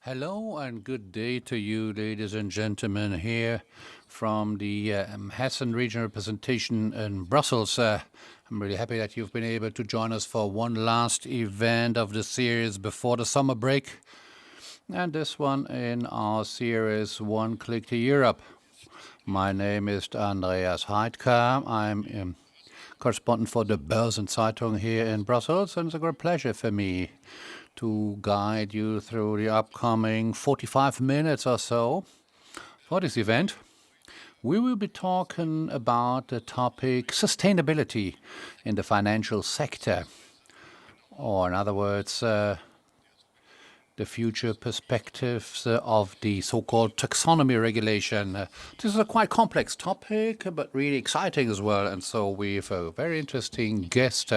Hello and good day to you, ladies and gentlemen, here from the Hessen regional representation in Brussels. I'm really happy that you've been able to join us for one last event of the series before the summer break. And this one in our series, One Click to Europe. My name is Andreas Heitker. I'm correspondent for the Börsen-Zeitung here in Brussels, and it's a great pleasure for me to guide you through the upcoming 45 minutes or so for this event. We will be talking about the topic sustainability in the financial sector, or in other words, the future perspectives of the so-called taxonomy regulation. This is a quite complex topic, but really exciting as well. And so we have a very interesting guest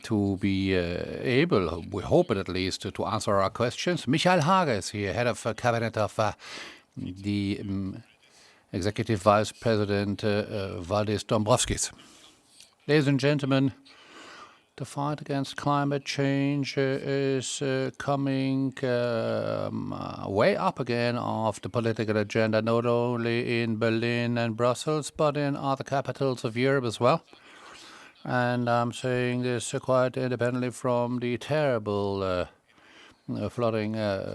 to be able, we hope it at least, to answer our questions. Michael Hager is here, head of cabinet of the Executive Vice President Valdis Dombrovskis. Ladies and gentlemen, the fight against climate change is coming way up again off the political agenda, not only in Berlin and Brussels, but in other capitals of Europe as well. And I'm saying this quite independently from the terrible flooding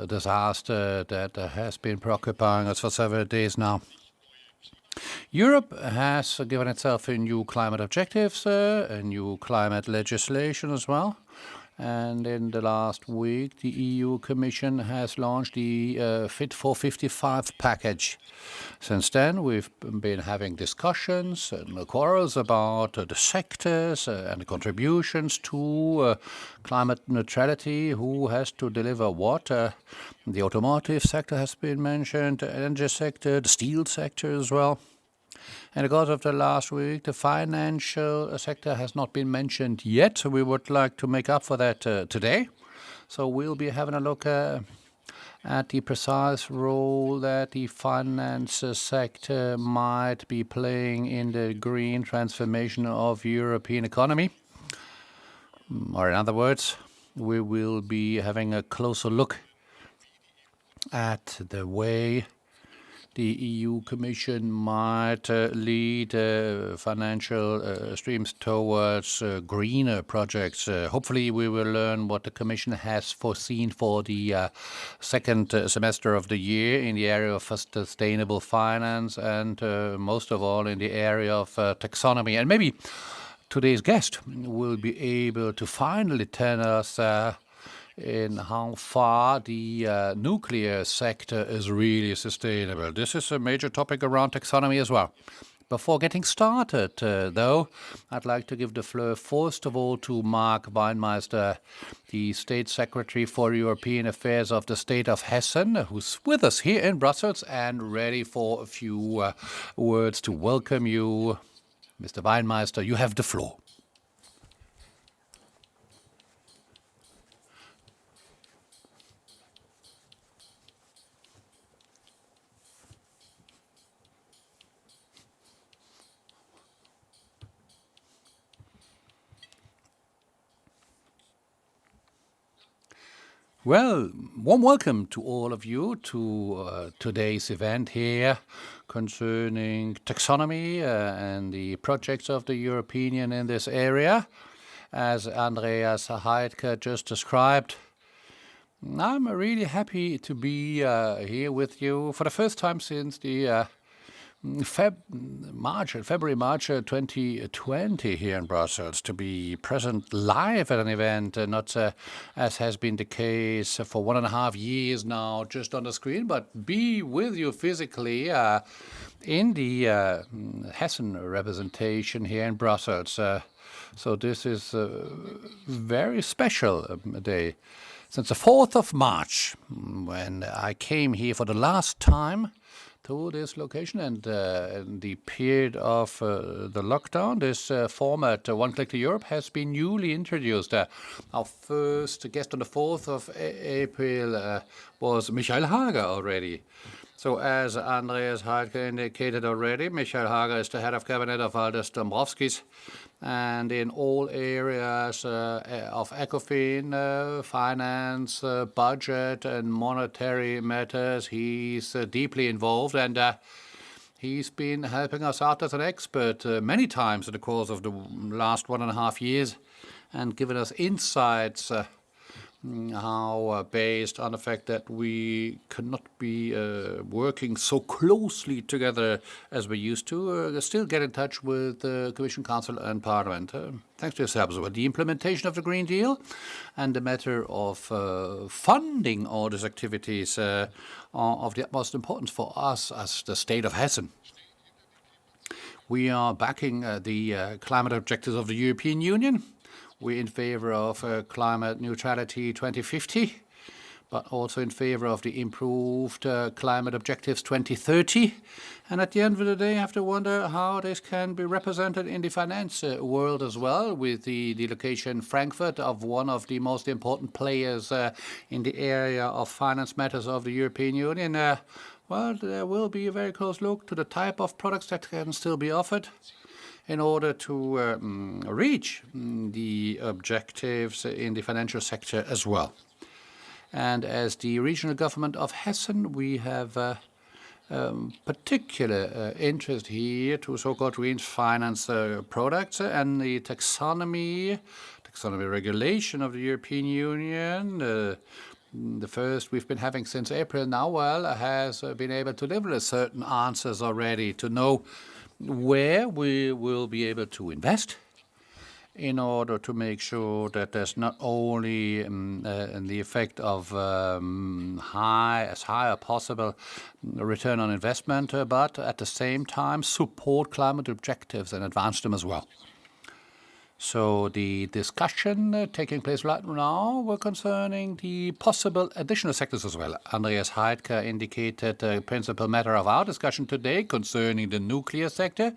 disaster that has been preoccupying us for several days now. Europe has given itself a new climate objectives, a new climate legislation as well. And in the last week, the EU Commission has launched the Fit for 55 package. Since then, we've been having discussions and quarrels about the sectors and the contributions to climate neutrality, who has to deliver what. The automotive sector has been mentioned, the energy sector, the steel sector as well. And because of the last week, the financial sector has not been mentioned yet. So we would like to make up for that today. So we'll be having a look at the precise role that the finance sector might be playing in the green transformation of European economy. Or in other words, we will be having a closer look at the way the EU Commission might lead financial streams towards greener projects. Hopefully we will learn what the Commission has foreseen for the second semester of the year in the area of sustainable finance and most of all in the area of taxonomy. And maybe today's guest will be able to finally tell us in how far the nuclear sector is really sustainable. This is a major topic around taxonomy as well. Before getting started, though, I'd like to give the floor first of all to Mark Weinmeister, the State Secretary for European Affairs of the state of Hessen, who's with us here in Brussels and ready for a few words to welcome you. Mr. Weinmeister, you have the floor. Well, warm welcome to all of you to today's event here concerning taxonomy and the projects of the European Union in this area. As Andreas Heitker just described, I'm really happy to be here with you for the first time since the February, March 2020 here in Brussels, to be present live at an event, not as has been the case for 1.5 years now, just on the screen, but be with you physically in the Hessen representation here in Brussels. So this is a very special day. Since the 4th of March, when I came here for the last time to this location, and in the period of the lockdown, this format, One Click to Europe, has been newly introduced. Our first guest on the 4th of April was Michael Hager already. So as Andreas Heitker indicated already, Michael Hager is the head of cabinet of Valdis Dombrovskis, and in all areas of ECOFIN, finance, budget and monetary matters, he's deeply involved, and he's been helping us out as an expert many times in the course of the last 1.5 years and given us insights how based on the fact that we cannot be working so closely together as we used to, still get in touch with the Commission, Council and Parliament. Thanks to yourselves as well. The implementation of the Green Deal and the matter of funding all these activities are of the utmost importance for us as the state of Hessen. We are backing the climate objectives of the European Union. We're in favor of climate neutrality 2050, but also in favor of the improved climate objectives 2030. And at the end of the day, I have to wonder how this can be represented in the finance world as well, with the location Frankfurt of one of the most important players in the area of finance matters of the European Union. Well, there will be a very close look to the type of products that can still be offered in order to reach the objectives in the financial sector as well. And as the regional government of Hessen, we have particular interest here to so-called green finance products and the taxonomy regulation of the European Union. The first we've been having since April now, well, has been able to deliver certain answers already to know where we will be able to invest in order to make sure that there's not only the effect of as high as possible return on investment, but at the same time support climate objectives and advance them as well. So the discussion taking place right now were concerning the possible additional sectors as well. Andreas Heitker indicated the principal matter of our discussion today concerning the nuclear sector,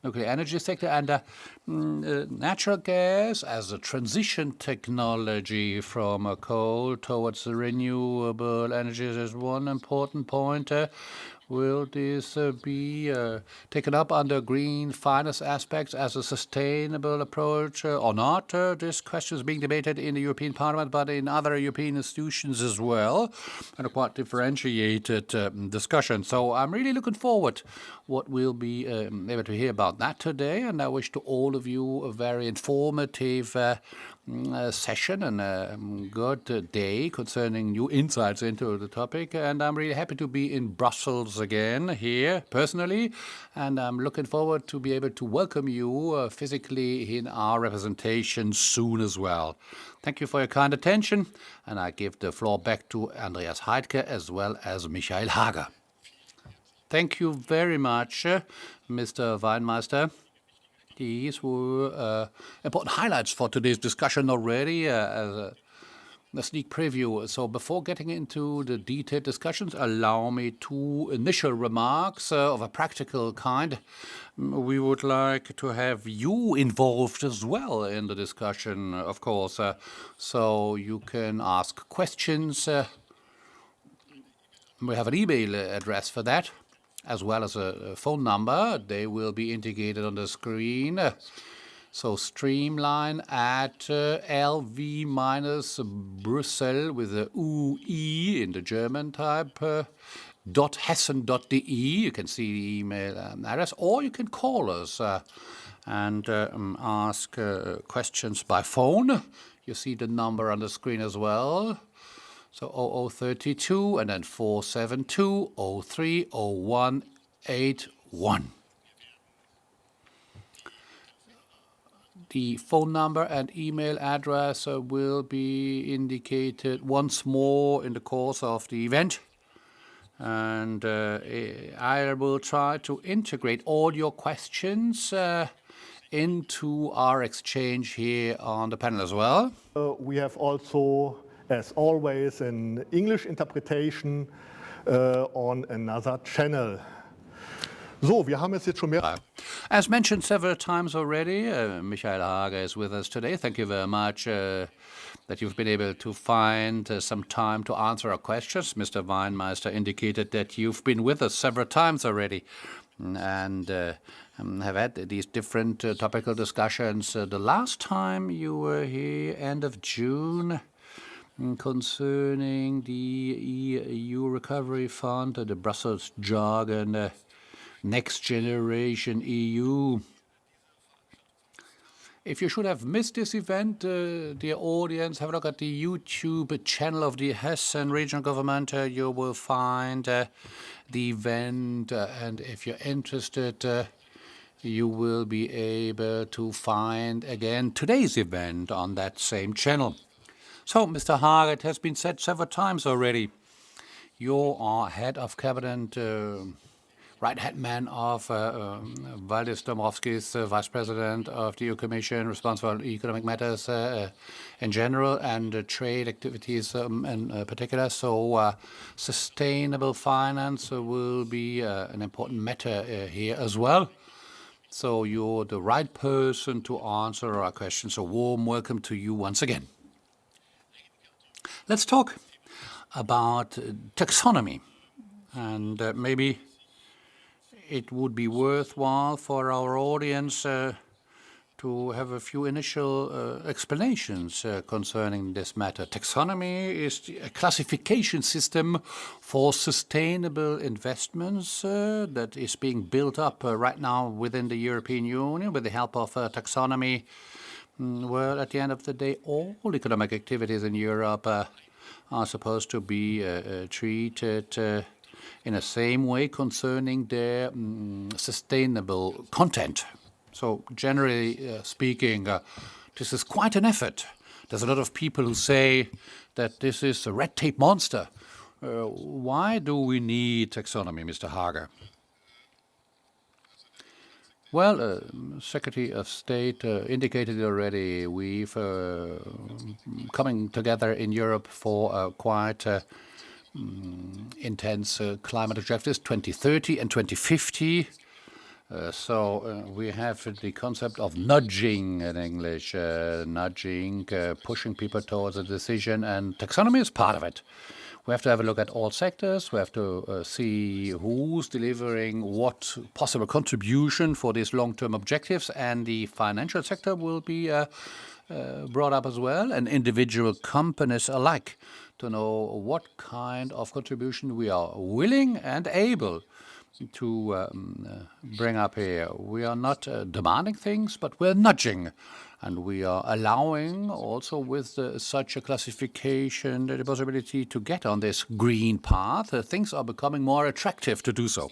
nuclear energy sector, and natural gas as a transition technology from coal towards renewable energies is one important point. Will this be taken up under green finance aspects as a sustainable approach or not? This question is being debated in the European Parliament, but in other European institutions as well, and a quite differentiated discussion. So I'm really looking forward what we'll be able to hear about that today, and I wish to all of you a very informative session and a good day concerning new insights into the topic. And I'm really happy to be in Brussels again here personally, and I'm looking forward to be able to welcome you physically in our representation soon as well. Thank you for your kind attention, and I give the floor back to Andreas Heitker as well as Michael Hager. Thank you very much, Mr. Weinmeister. These were important highlights for today's discussion already as a sneak preview. So before getting into the detailed discussions, allow me two initial remarks of a practical kind. We would like to have you involved as well in the discussion, of course, so you can ask questions. We have an email address for that, as well as a phone number. They will be indicated on the screen. So streamline at LV-Brussels with a UE in the German type, .hessen.de. You can see the email address, or you can call us and ask questions by phone. You see the number on the screen as well. So 0032 and then 472 03 0181. The phone number and email address will be indicated once more in the course of the event. And I will try to integrate all your questions into our exchange here on the panel as well. We have also, as always, an English interpretation on another channel. So, wir haben es jetzt schon mehr. As mentioned several times already, Michael Hager is with us today. Thank you very much that you've been able to find some time to answer our questions. Mr. Weinmeister indicated that you've been with us several times already and have had these different topical discussions. The last time you were here, end of June, concerning the EU Recovery Fund, the Brussels jargon, Next Generation EU. If you should have missed this event, dear audience, have a look at the YouTube channel of the Hessen regional government. You will find the event, and if you're interested, you will be able to find again today's event on that same channel. So, Mr. Hager, it has been said several times already, you are head of cabinet, right-hand man of Valdis Dombrovskis, Vice President of the EU Commission, responsible for economic matters in general and trade activities in particular. So sustainable finance will be an important matter here as well. So you're the right person to answer our questions. A warm welcome to you once again. Let's talk about taxonomy, and maybe it would be worthwhile for our audience to have a few initial explanations concerning this matter. Taxonomy is a classification system for sustainable investments that is being built up right now within the European Union with the help of taxonomy. Well, at the end of the day, all economic activities in Europe are supposed to be treated in the same way concerning their sustainable content. So generally speaking, this is quite an effort. There's a lot of people who say that this is a red tape monster. Why do we need taxonomy, Mr. Hager? Well, Secretary of State indicated already we've coming together in Europe for quite intense climate objectives, 2030 and 2050. So we have the concept of nudging in English, pushing people towards a decision, and taxonomy is part of it. We have to have a look at all sectors. We have to see who's delivering what possible contribution for these long-term objectives, and the financial sector will be brought up as well, and individual companies alike, to know what kind of contribution we are willing and able to bring up here. We are not demanding things, but we're nudging. And we are allowing also with such a classification the possibility to get on this green path. Things are becoming more attractive to do so.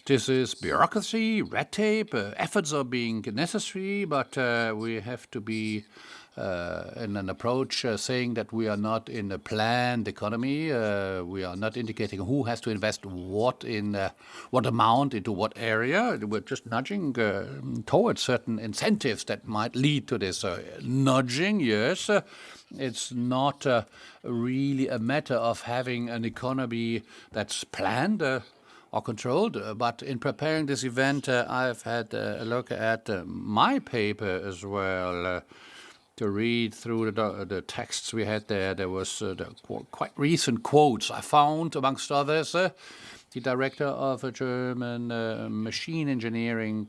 This is bureaucracy, red tape, efforts are being necessary, but we have to be in an approach saying that we are not in a planned economy. We are not indicating who has to invest what in what amount into what area. We're just nudging towards certain incentives that might lead to this. Nudging, yes. It's not really a matter of having an economy that's planned or controlled, but in preparing this event, I've had a look at my paper as well. To read through the texts we had there, there was quite recent quotes. I found, amongst others, the director of a German machine engineering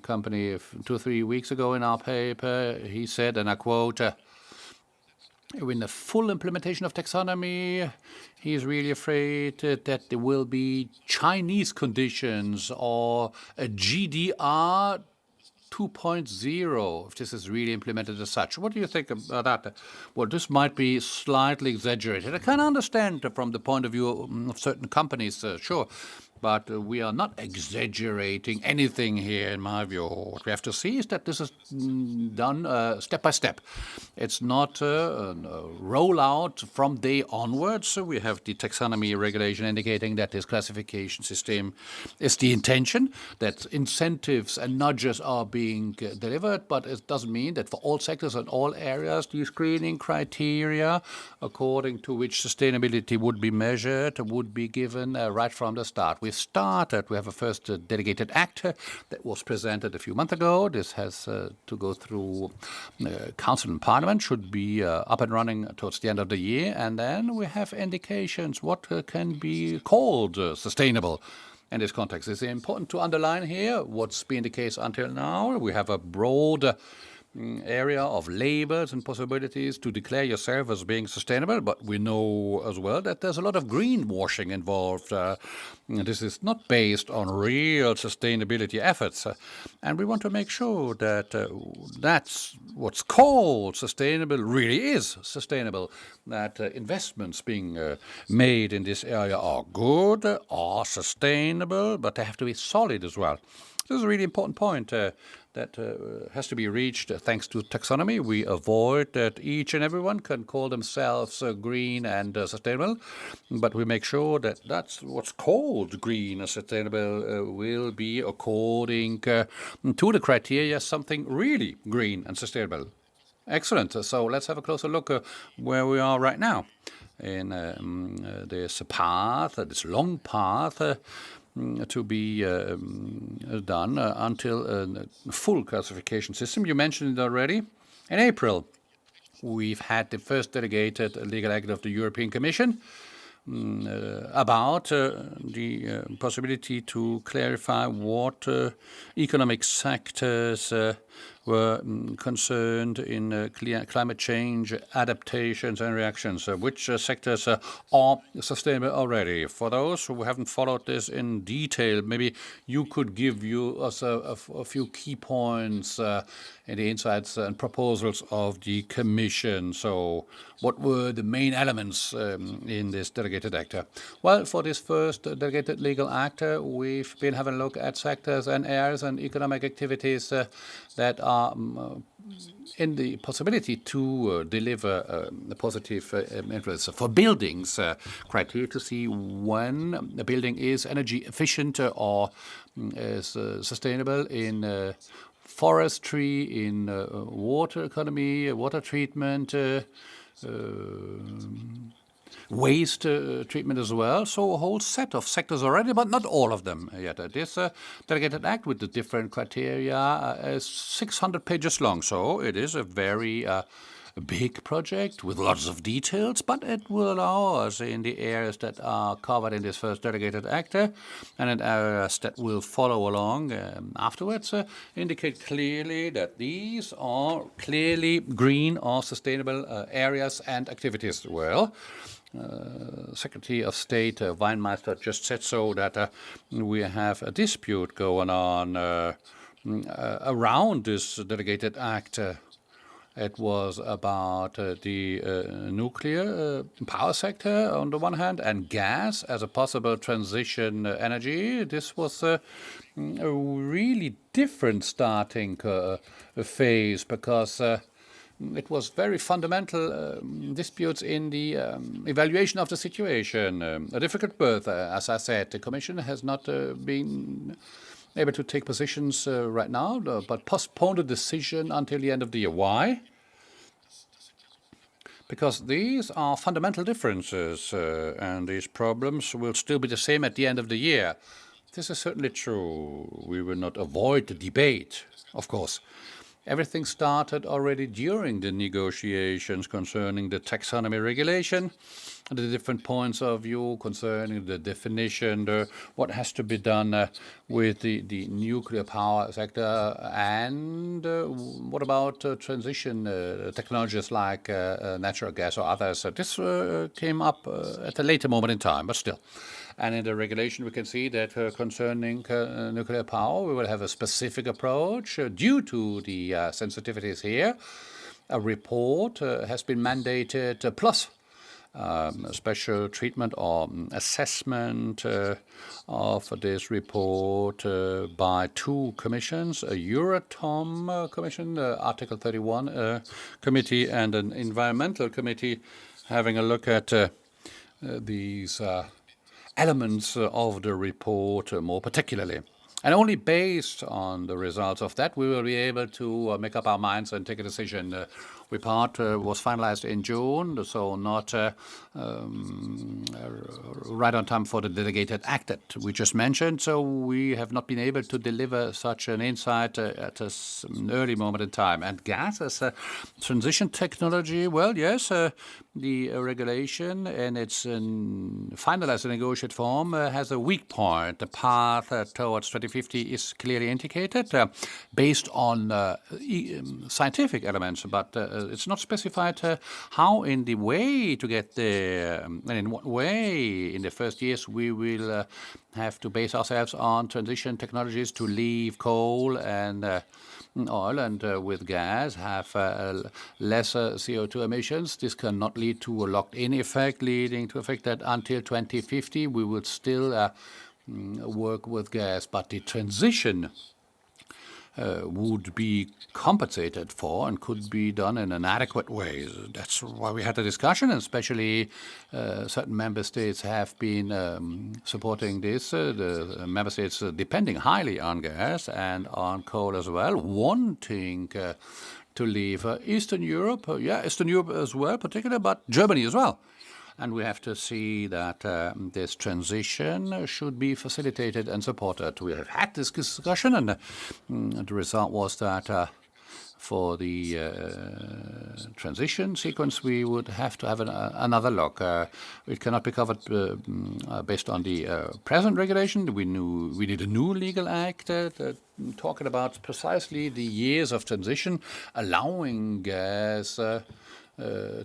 company 2 or 3 weeks ago in our paper. He said, and I quote, in the full implementation of taxonomy, he is really afraid that there will be Chinese conditions or a GDR 2.0, if this is really implemented as such. What do you think about that? Well, this might be slightly exaggerated. I can understand from the point of view of certain companies, sure, but we are not exaggerating anything here, in my view. What we have to see is that this is done step by step. It's not a rollout from day onwards. We have the taxonomy regulation indicating that this classification system is the intention, that incentives and nudges are being delivered, but it doesn't mean that for all sectors and all areas, the screening criteria according to which sustainability would be measured would be given right from the start. We we started. We have a first delegated act that was presented a few months ago. This has to go through Council and Parliament, should be up and running towards the end of the year. And then we have indications what can be called sustainable. In this context, it's important to underline here what's been the case until now. We have a broad area of labels and possibilities to declare yourself as being sustainable, but we know as well that there's a lot of greenwashing involved. This is not based on real sustainability efforts, and we want to make sure that that's what's called sustainable really is sustainable, that investments being made in this area are good, are sustainable, but they have to be solid as well. This is a really important point that has to be reached thanks to taxonomy. We avoid that each and everyone can call themselves green and sustainable, but we make sure that that's what's called green and sustainable will be according to the criteria something really green and sustainable. Excellent. So let's have a closer look where we are right now in this path, this long path to be done until a full classification system. You mentioned it already. In April, we've had the first delegated legal act of the European Commission about the possibility to clarify what economic sectors were concerned in climate change adaptations and reactions, which sectors are sustainable already. For those who haven't followed this in detail, maybe you could give us a few key points in the insights and proposals of the Commission. So what were the main elements in this delegated act? Well, for this first delegated legal act, we've been having a look at sectors and areas and economic activities that are in the possibility to deliver a positive influence. For buildings, criteria to see when a building is energy efficient or is sustainable in forestry, in water economy, water treatment, waste treatment as well. So a whole set of sectors already, but not all of them yet. This delegated act with the different criteria is 600 pages long. So it is a very big project with lots of details, but it will allow us in the areas that are covered in this first delegated act and in areas that will follow along afterwards indicate clearly that these are clearly green or sustainable areas and activities. Well, Secretary of State Weinmeister just said so that we have a dispute going on around this delegated act. It was about the nuclear power sector on the one hand and gas as a possible transition energy. This was a really different starting phase because it was very fundamental disputes in the evaluation of the situation. A difficult birth, as I said. The Commission has not been able to take positions right now, but postponed the decision until the end of the year. Why? Because these are fundamental differences, and these problems will still be the same at the end of the year. This is certainly true. We will not avoid the debate, of course. Everything started already during the negotiations concerning the taxonomy regulation, the different points of view concerning the definition, what has to be done with the nuclear power sector, and what about transition technologies like natural gas or others. This came up at a later moment in time, but still. And in the regulation, we can see that concerning nuclear power, we will have a specific approach due to the sensitivities here. A report has been mandated, plus a special treatment or assessment of this report by two commissions, a Euratom commission, Article 31 committee, and an environmental committee, having a look at these elements of the report more particularly. And only based on the results of that, we will be able to make up our minds and take a decision report was finalized in June, so not right on time for the delegated act that we just mentioned. So we have not been able to deliver such an insight at an early moment in time. And gas as a transition technology, well, yes, the regulation in its finalized negotiated form has a weak point. The path towards 2050 is clearly indicated based on scientific elements, but it's not specified how in the way to get there and in what way in the first years we will have to base ourselves on transition technologies to leave coal and oil and with gas have lesser CO2 emissions. This cannot lead to a locked-in effect, leading to the effect that until 2050 we would still work with gas, but the transition would be compensated for and could be done in an adequate way. That's why we had the discussion, and especially certain member states have been supporting this. The member states depending highly on gas and on coal as well, wanting to leave Eastern Europe, Eastern Europe as well, particularly, but Germany as well. And we have to see that this transition should be facilitated and supported. We have had this discussion, and the result was that for the transition sequence, we would have to have another look. It cannot be covered based on the present regulation. We need a new legal act talking about precisely the years of transition, allowing gas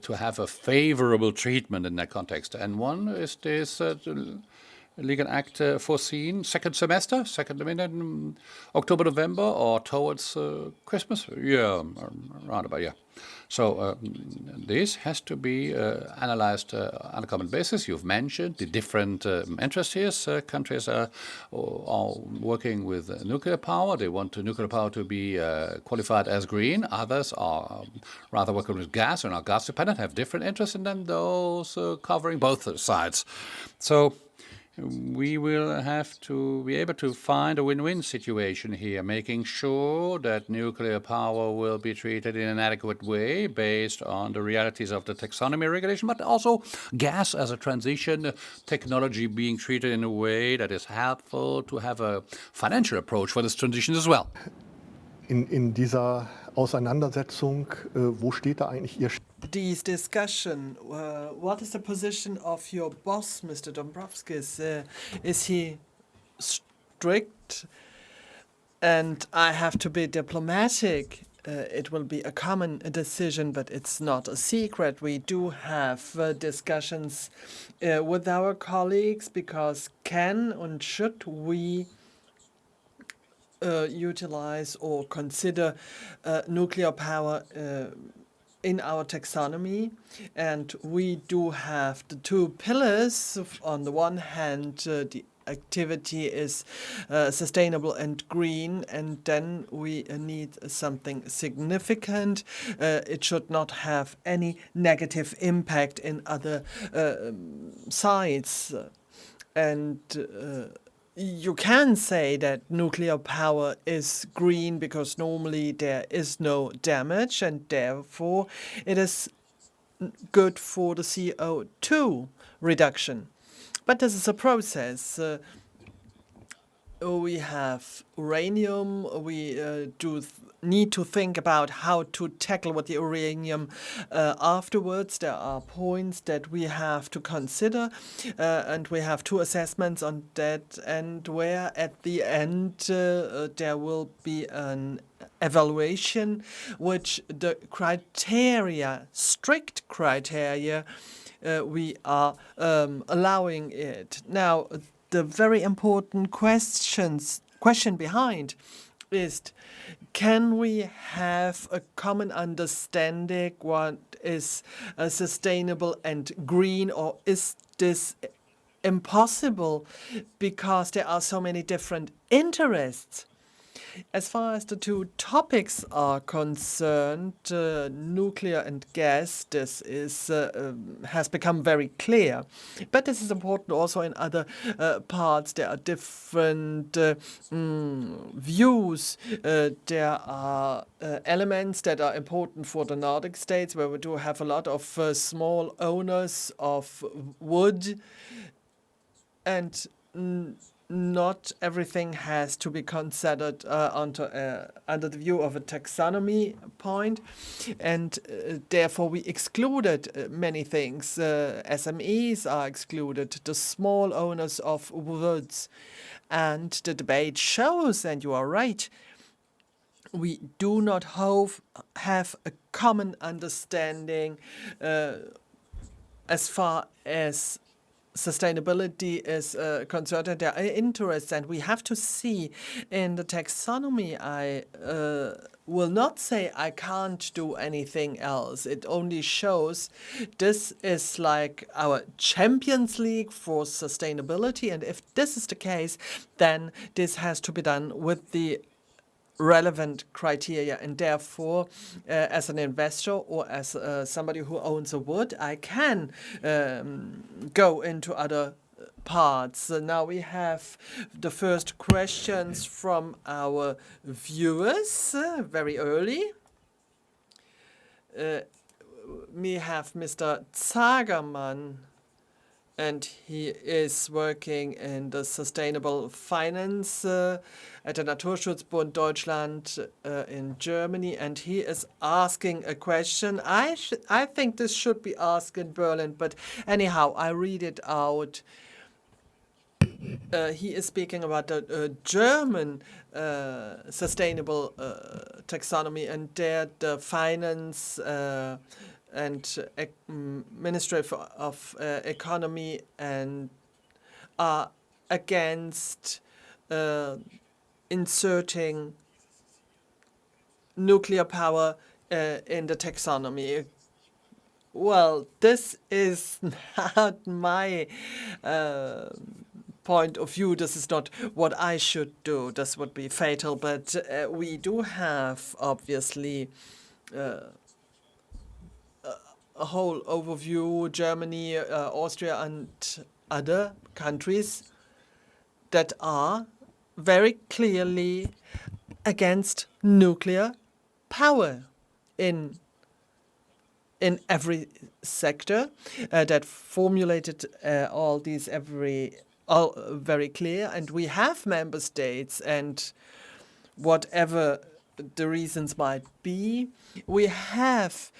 to have a favorable treatment in that context. And one is this legal act foreseen second semester, October, November, or towards Christmas? Yeah, around about, yeah. So this has to be analyzed on a common basis. You've mentioned the different interests here. Countries are working with nuclear power. They want nuclear power to be qualified as green. Others are rather working with gas and are gas dependent, have different interests, and then those covering both sides. So we will have to be able to find a win-win situation here, making sure that nuclear power will be treated in an adequate way based on the realities of the taxonomy regulation, but also gas as a transition technology being treated in a way that is helpful to have a financial approach for this transition as well. In dieser Auseinandersetzung, wo steht da eigentlich Ihr This discussion, what is the position of your boss, Mr. Dombrovskis? Is he strict? And I have to be diplomatic. It will be a common decision, but it's not a secret. We do have discussions with our colleagues because can and should we utilize or consider nuclear power in our taxonomy. And we do have the two pillars. On the one hand, the activity is sustainable and green, and then we need something significant. It should not have any negative impact in other sides. And you can say that nuclear power is green because normally there is no damage, and therefore it is good for the CO2 reduction. But this is a process. We have uranium. We do need to think about how to tackle with the uranium afterwards. There are points that we have to consider, and we have two assessments on that, and where at the end there will be an evaluation which the criteria, strict criteria, we are allowing it. Now, the very important question behind is, can we have a common understanding what is sustainable and green, or is this impossible because there are so many different interests? As far as the two topics are concerned, nuclear and gas, this is has become very clear. But this is important also in other parts. There are different views. There are elements that are important for the Nordic states, where we do have a lot of small owners of wood, and not everything has to be considered under the view of a taxonomy point, and therefore we excluded many things. SMEs are excluded, the small owners of woods, and the debate shows, and you are right, we do not have a common understanding as far as sustainability is concerned. There are interests, and we have to see in the taxonomy. I will not say I can't do anything else. It only shows this is like our Champions League for sustainability, and if this is the case, then this has to be done with the relevant criteria, and therefore as an investor or as somebody who owns a wood, I can go into other parts. Now we have the first questions from our viewers very early. We have Mr. Zagerman, and he is working in the sustainable finance at the Naturschutzbund Deutschland in Germany, and he is asking a question. I think this should be asked in Berlin, but anyhow, I read it out. He is speaking about the German sustainable taxonomy, and there the finance and Ministry of Economy and are against inserting nuclear power in the taxonomy. Well, this is not my point of view. This is not what I should do. This would be fatal. But we do have, obviously, a whole overview, Germany, Austria, and other countries that are very clearly against nuclear power in every sector, that formulated all these very clear. And we have member states, and whatever the reasons might be, we have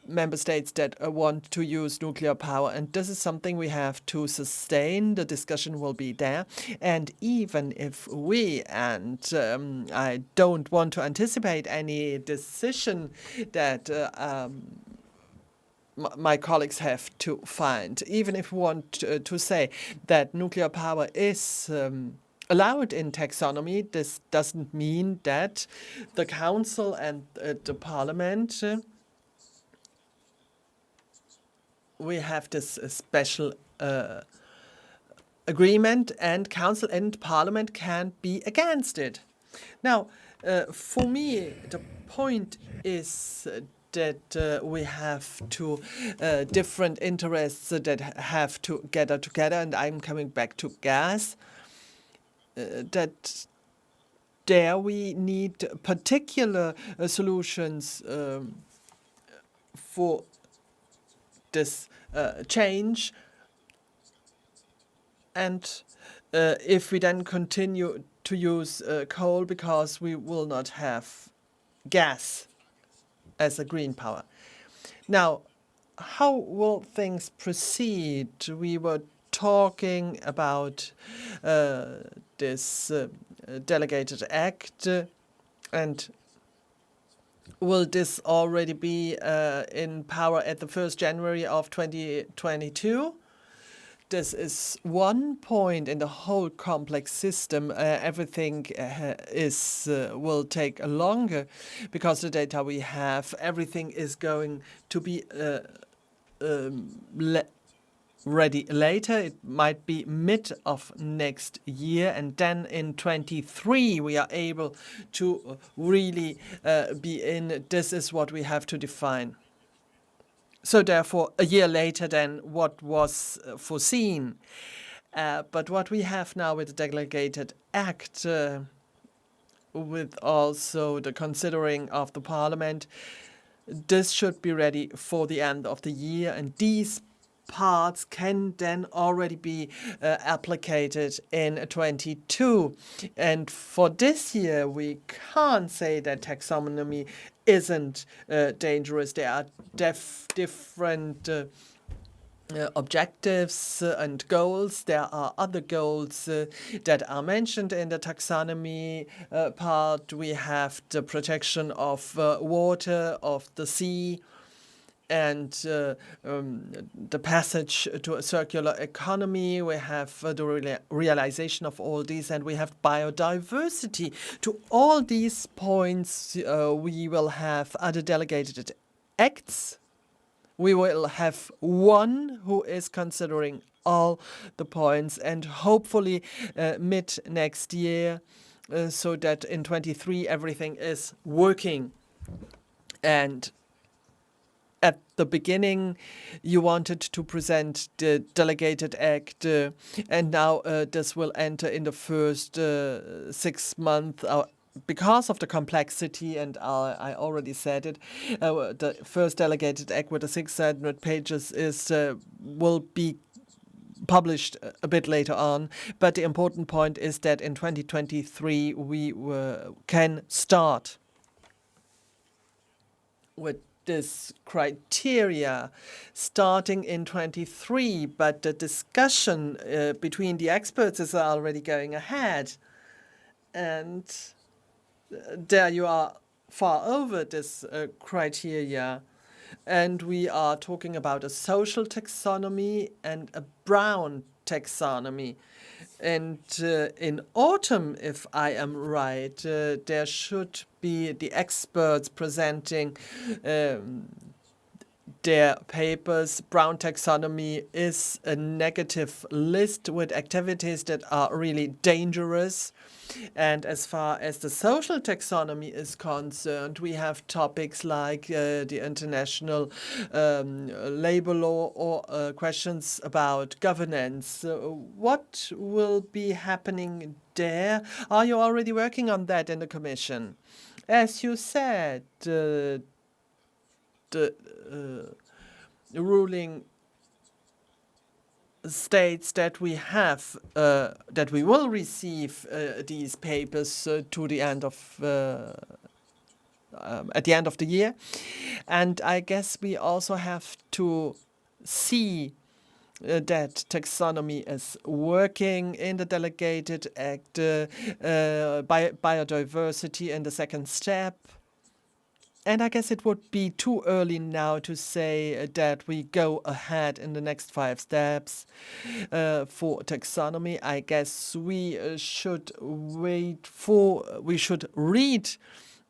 member states that want to use nuclear power, and this is something we have to sustain. The discussion will be there, and even if we, and I don't want to anticipate any decision that my colleagues have to find, even if we want to say that nuclear power is allowed in taxonomy, this doesn't mean that the Council and the Parliament, we have this special agreement, and Council and Parliament can be against it. Now, for me, the point is that we have two different interests that have to gather together, and I'm coming back to gas. That there we need particular solutions for this change, and if we then continue to use coal, because we will not have gas as a green power. Now, how will things proceed? We were talking about this delegated act, and will this already be in power at the 1st January of 2022? This is one point in the whole complex system. Everything will take longer, because the data we have, everything is going to be ready later. It might be mid of next year, and then in 23 we are able to really be in. This is what we have to define. So therefore, a year later than what was foreseen. But what we have now with the delegated act, with also the considering of the parliament, this should be ready for the end of the year, and these parts can then already be applicated in 22. And for this year, we can't say that taxonomy isn't dangerous. There are different objectives and goals. There are other goals that are mentioned in the taxonomy part. We have the protection of water, of the sea, and the passage to a circular economy. We have the realization of all these, and we have biodiversity. To all these points, we will have other delegated acts. We will have one who is considering all the points, and hopefully mid next year, so that in 23 everything is working. And at the beginning, you wanted to present the delegated act, and now this will enter in the first 6 months. Because of the complexity, and I already said it, the first delegated act with the 600 pages will be published a bit later on. But the important point is that in 2023 we can start with this criteria starting in 23, but the discussion between the experts is already going ahead. And there you are far over this criteria. And we are talking about a social taxonomy and a brown taxonomy. And in autumn, if I am right, there should be the experts presenting their papers. Brown taxonomy is a negative list with activities that are really dangerous. And as far as the social taxonomy is concerned, we have topics like the international labor law, or questions about governance. What will be happening there? Are you already working on that in the Commission? As you said, the ruling states that we have that we will receive these papers to the end of at the end of the year, and I guess we also have to see that taxonomy is working in the delegated act, biodiversity in the second step. And I guess it would be too early now to say that we go ahead in the next 5 steps for taxonomy. I guess we should wait for, we should read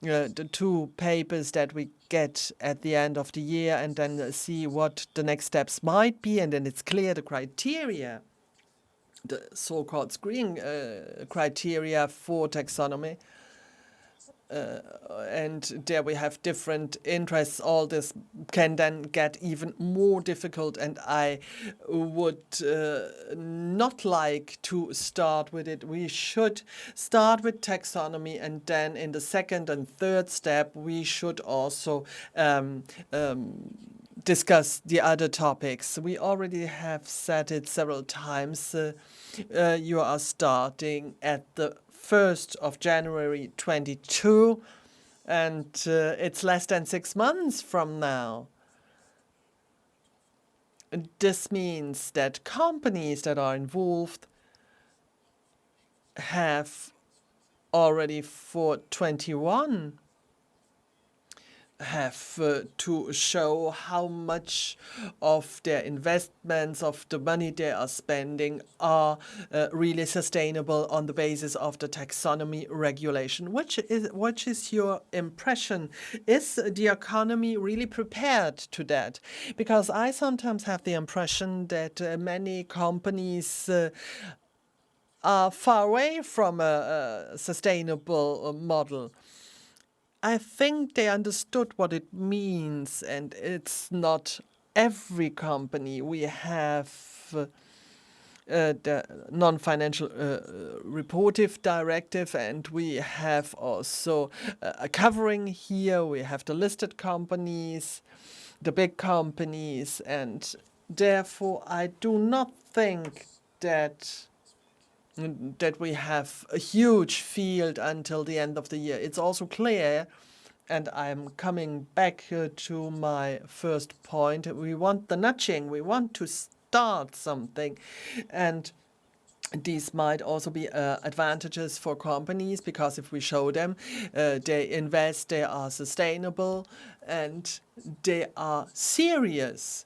the 2 papers that we get at the end of the year, and then see what the next steps might be. And then it's clear the criteria, the so-called screening criteria for taxonomy. And there we have different interests. All this can then get even more difficult, and I would not like to start with it. We should start with taxonomy, and then in the second and third step we should also discuss the other topics. We already have said it several times. You are starting at the 1st of January 22, and it's less than 6 months from now. And this means that companies that are involved have already for 21 have to show how much of their investments, of the money they are spending, are really sustainable on the basis of the taxonomy regulation. What is your impression? Is the economy really prepared to that? Because I sometimes have the impression that many companies are far away from a sustainable model. I think they understood what it means, and it's not every company. We have the non-financial reportive directive, and we have also a covering here. We have the listed companies, the big companies, and therefore I do not think that we have a huge field until the end of the year. It's also clear, and I'm coming back to my first point, we want the nudging, we want to start something. And these might also be advantages for companies, because if we show them they invest, they are sustainable, and they are serious.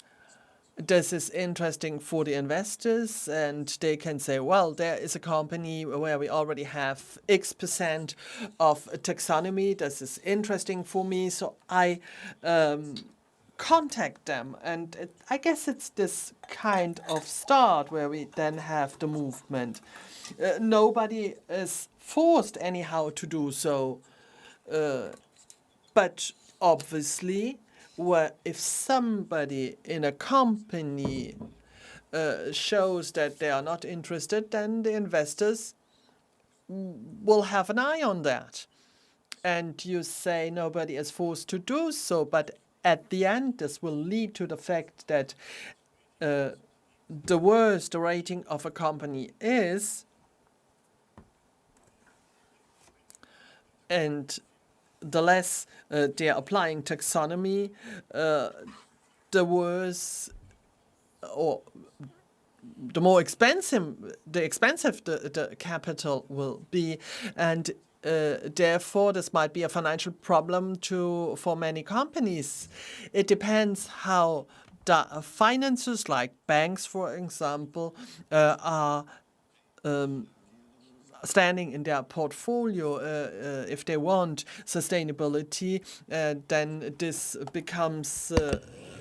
This is interesting for the investors, and they can say, well, there is a company where we already have X% of taxonomy. This is interesting for me, so I contact them. And I guess it's this kind of start where we then have the movement. Nobody is forced anyhow to do so, but obviously, if somebody in a company shows that they are not interested, then the investors will have an eye on that. And you say nobody is forced to do so, but at the end, this will lead to the fact that the worse the rating of a company is, and the less they are applying taxonomy, the worse, or the more expensive the capital will be, and therefore this might be a financial problem for many companies. It depends how the finances, like banks, for example, are standing in their portfolio. If they want sustainability, then this becomes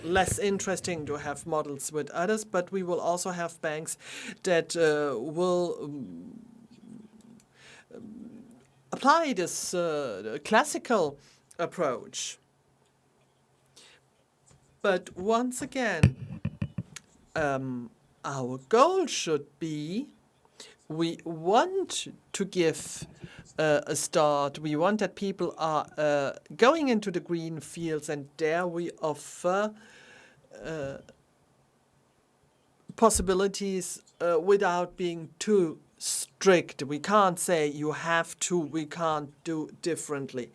less interesting to have models with others. But we will also have banks that will apply this classical approach. But once again, our goal should be, we want to give a start. We want that people are going into the green fields, and there we offer possibilities without being too strict. We can't say you have to, we can't do differently.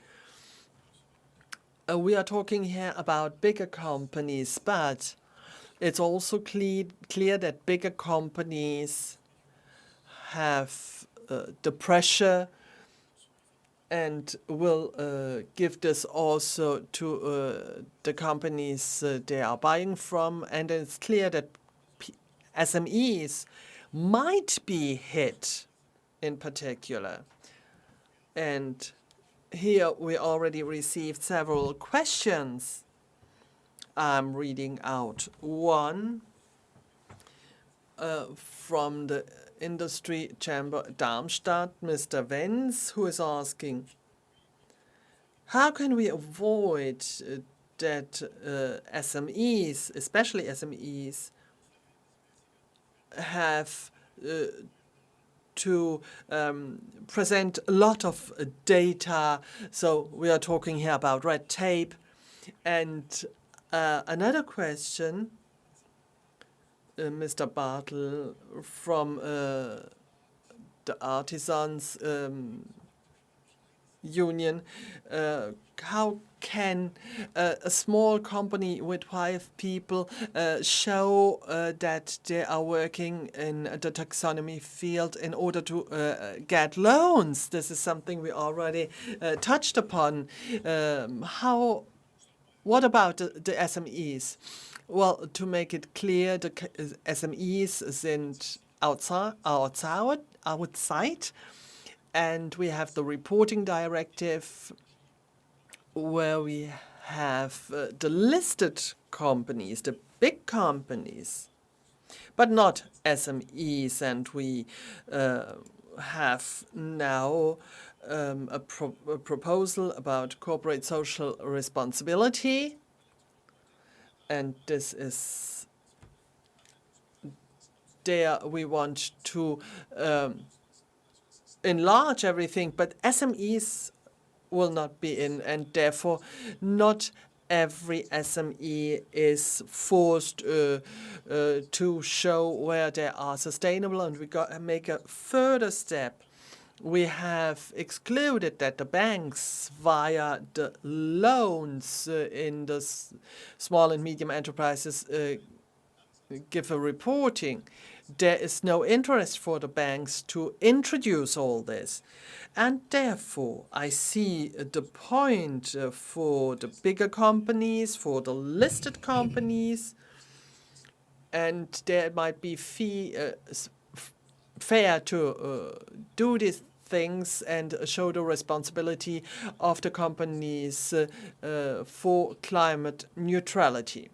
We are talking here about bigger companies, but it's also clear that bigger companies have the pressure and will give this also to the companies they are buying from. And it's clear that SMEs might be hit in particular. And here we already received several questions. I'm reading out one from the Industry Chamber Darmstadt, Mr. Wenz, who is asking, how can we avoid that SMEs, especially SMEs, have to present a lot of data? So we are talking here about red tape. And another question, Mr. Bartel from the Artisans Union, how can a small company with 5 people show that they are working in the taxonomy field in order to get loans? This is something we already touched upon. How What about the SMEs? Well, to make it clear, the SMEs sind outside, and we have the reporting directive where we have the listed companies, the big companies, but not SMEs, and we have now a proposal about corporate social responsibility, and this is there we want to enlarge everything, but SMEs will not be in, and therefore not every SME is forced to show where they are sustainable, and we got to make a further step. We have excluded that the banks, via the loans in the small and medium enterprises, give a reporting. There is no interest for the banks to introduce all this. And therefore, I see the point for the bigger companies, for the listed companies, and there might be fair to do these things and show the responsibility of the companies for climate neutrality.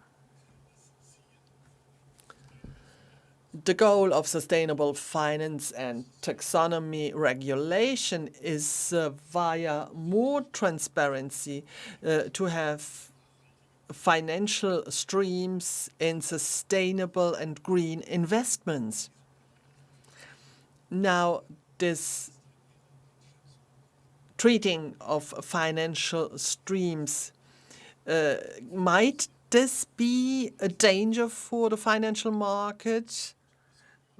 The goal of sustainable finance and taxonomy regulation is via more transparency to have financial streams in sustainable and green investments. Now, this treating of financial streams, might this be a danger for the financial market,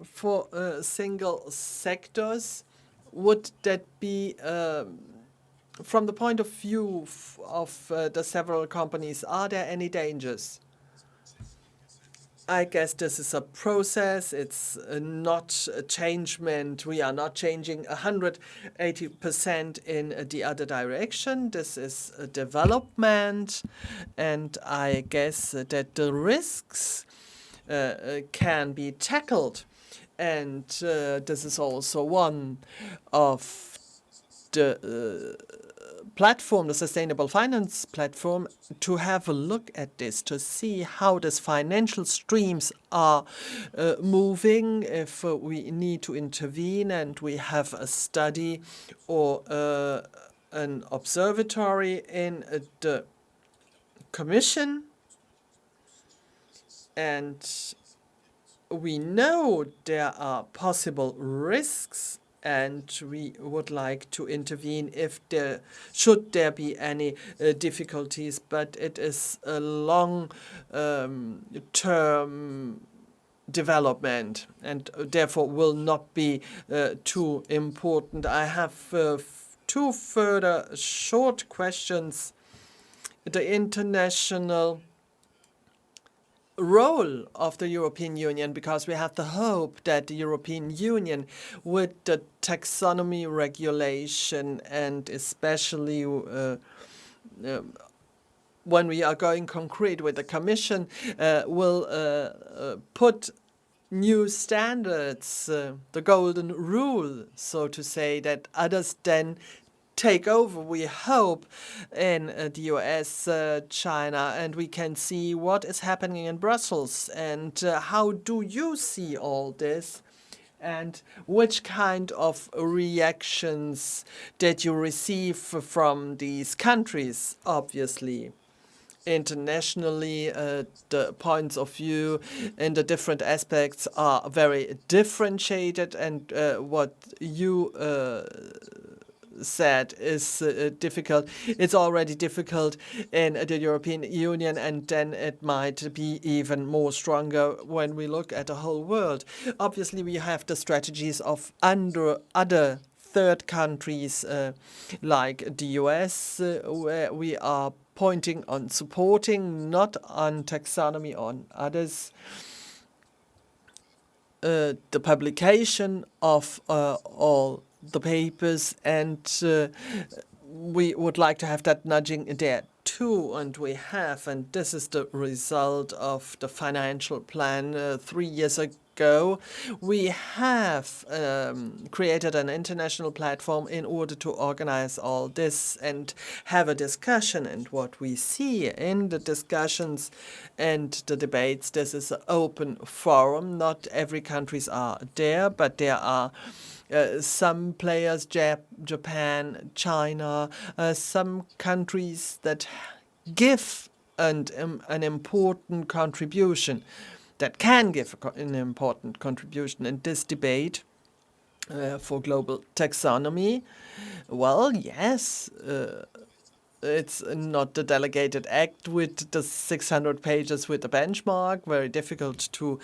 for single sectors? Would that be, from the point of view of the several companies, are there any dangers? I guess this is a process. It's not a changement. We are not changing 180% in the other direction. This is a development, and I guess that the risks can be tackled. And this is also one of the platform, the Sustainable Finance Platform, to have a look at this, to see how these financial streams are moving, if we need to intervene, and we have a study or an observatory in the Commission. And we know there are possible risks, and we would like to intervene if there should be any difficulties, but it is a long-term development and therefore will not be too important. I have two further short questions. The international role of the European Union, because we have the hope that the European Union, with the taxonomy regulation, and especially when we are going concrete with the Commission, will put new standards, the golden rule, so to say, that others then take over, we hope, in the US, China, and we can see what is happening in Brussels. And how do you see all this? And which kind of reactions did you receive from these countries? Obviously, internationally, the points of view in the different aspects are very differentiated, and what you said is difficult. It's already difficult in the European Union, and then it might be even more stronger when we look at the whole world. Obviously, we have the strategies of other third countries like the US, where we are pointing on supporting, not on taxonomy, on others. The publication of all the papers, and we would like to have that nudging there CO2, and we have, and this is the result of the financial plan 3 years ago, we have created an international platform in order to organize all this and have a discussion. And what we see in the discussions and the debates, this is an open forum. Not every countries are there, but there are some players, Japan, China, some countries that give an important contribution, that can give an important contribution in this debate for global taxonomy. Well, yes, it's not the delegated act with the 600 pages with the benchmark, very difficult to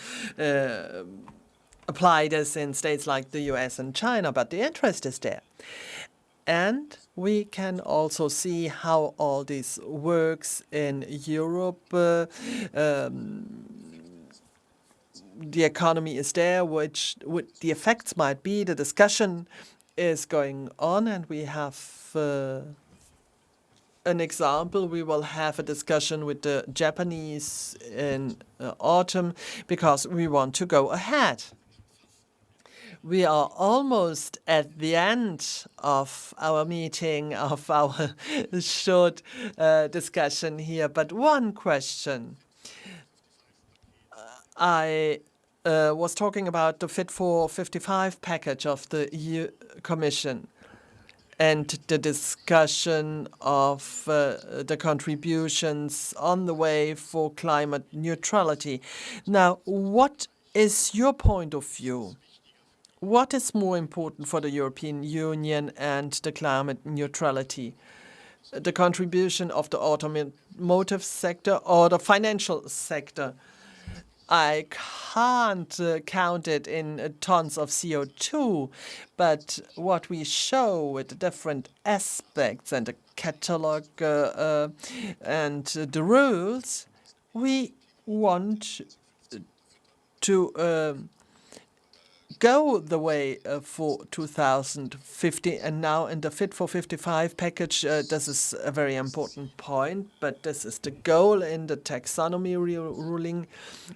apply this in states like the US and China, but the interest is there. And we can also see how all this works in Europe. The economy is there, which the effects might be. The discussion is going on, and we have an example. We will have a discussion with the Japanese in autumn because we want to go ahead. We are almost at the end of our meeting, of our short discussion here, but one question. I was talking about the Fit for 55 package of the EU Commission and the discussion of the contributions on the way for climate neutrality. Now, what is your point of view? What is more important for the European Union and the climate neutrality? The contribution of the automotive sector or the financial sector? I can't count it in tons of CO2, but what we show with the different aspects and the catalog and the rules, we want to go the way for 2050, and now in the Fit for 55 package, this is a very important point, but this is the goal in the taxonomy ruling.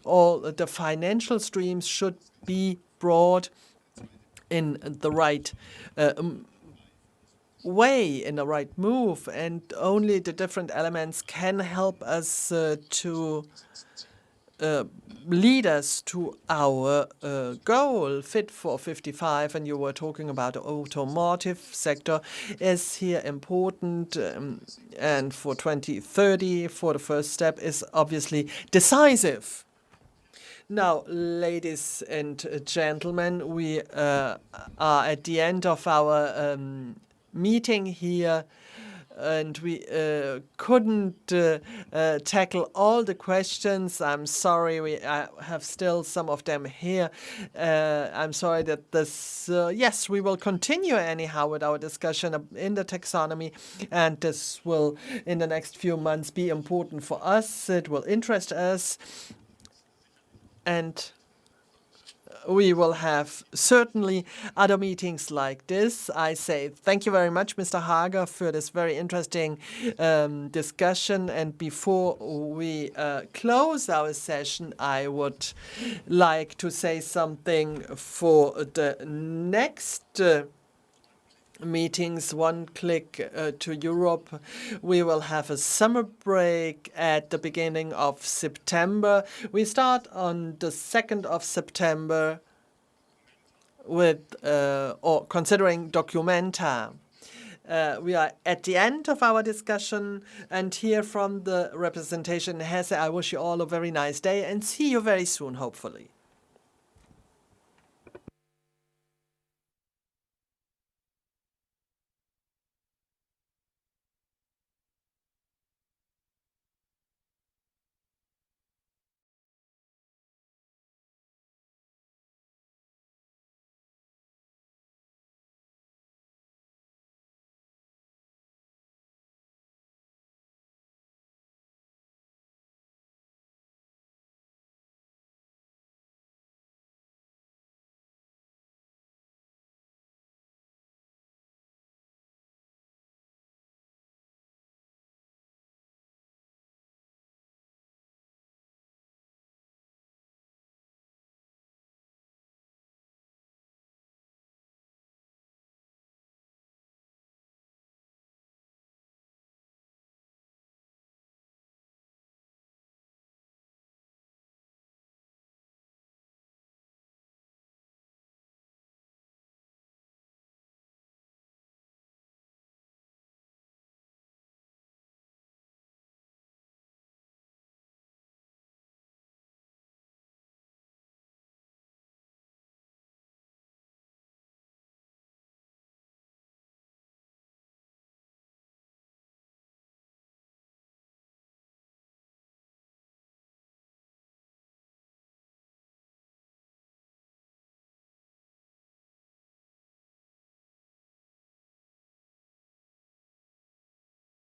All the financial streams should be brought in the right way, in the right move, and only the different elements can help us to lead us to our goal, Fit for 55, and you were talking about the automotive sector is here important, and for 2030, for the first step, is obviously decisive. Now, ladies and gentlemen, we are at the end of our meeting here, and we couldn't tackle all the questions. I'm sorry, we have still some of them here. I'm sorry that this, yes, we will continue anyhow with our discussion in the taxonomy, and this will, in the next few months, be important for us. It will interest us, and we will have certainly other meetings like this. I say thank you very much, Mr. Hager, for this very interesting discussion. And before we close our session, I would like to say something for the next meetings, One Click to Europe. We will have a summer break at the beginning of September. We start on the 2nd of September with, or considering Documenta. We are at the end of our discussion, and here from the representation in Hesse, I wish you all a very nice day and see you very soon, hopefully.